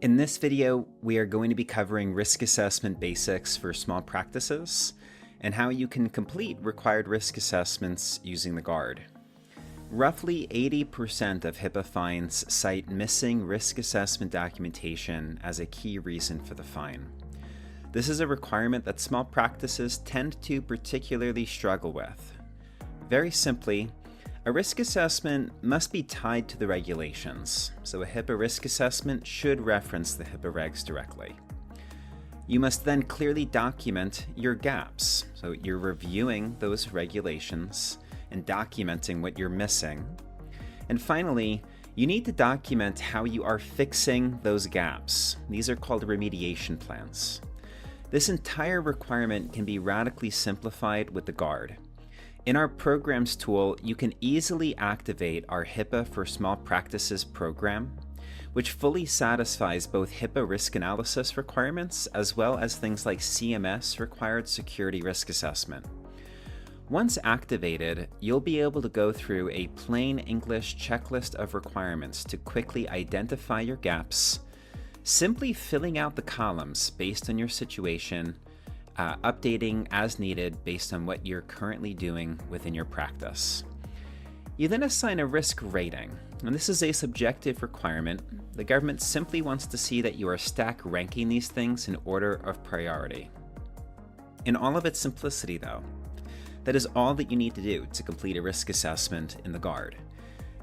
In this video, we are going to be covering risk assessment basics for small practices and how you can complete required risk assessments using the GUARD. Roughly 80% of HIPAA fines cite missing risk assessment documentation as a key reason for the fine. This is a requirement that small practices tend to particularly struggle with. Very simply, a risk assessment must be tied to the regulations, so a HIPAA risk assessment should reference the HIPAA regs directly. You must then clearly document your gaps, so you're reviewing those regulations and documenting what you're missing. And finally, you need to document how you are fixing those gaps. These are called remediation plans. This entire requirement can be radically simplified with the GUARD. In our Programs tool, you can easily activate our HIPAA for Small Practices program, which fully satisfies both HIPAA risk analysis requirements as well as things like CMS required security risk assessment. Once activated, you'll be able to go through a plain English checklist of requirements to quickly identify your gaps, simply filling out the columns based on your situation, updating as needed based on what you're currently doing within your practice. You then assign a risk rating, and this is a subjective requirement. The government simply wants to see that you are stack ranking these things in order of priority. In all of its simplicity though, that is all that you need to do to complete a risk assessment in the GUARD.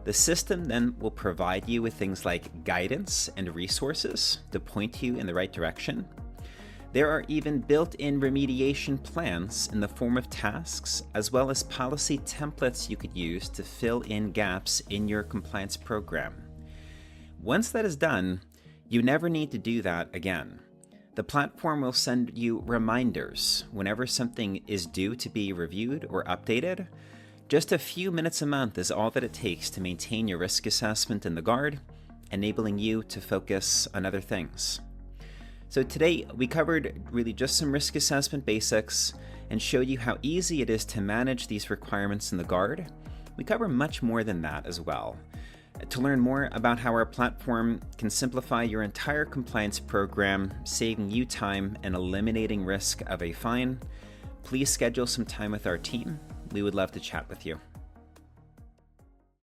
The system then will provide you with things like guidance and resources to point you in the right direction. There are even built-in remediation plans in the form of tasks, as well as policy templates you could use to fill in gaps in your compliance program. Once that is done, you never need to do that again. The platform will send you reminders whenever something is due to be reviewed or updated. Just a few minutes a month is all that it takes to maintain your risk assessment in the GUARD, enabling you to focus on other things. So today we covered really just some risk assessment basics and showed you how easy it is to manage these requirements in the GUARD. We cover much more than that as well. To learn more about how our platform can simplify your entire compliance program, saving you time and eliminating risk of a fine, please schedule some time with our team. We would love to chat with you.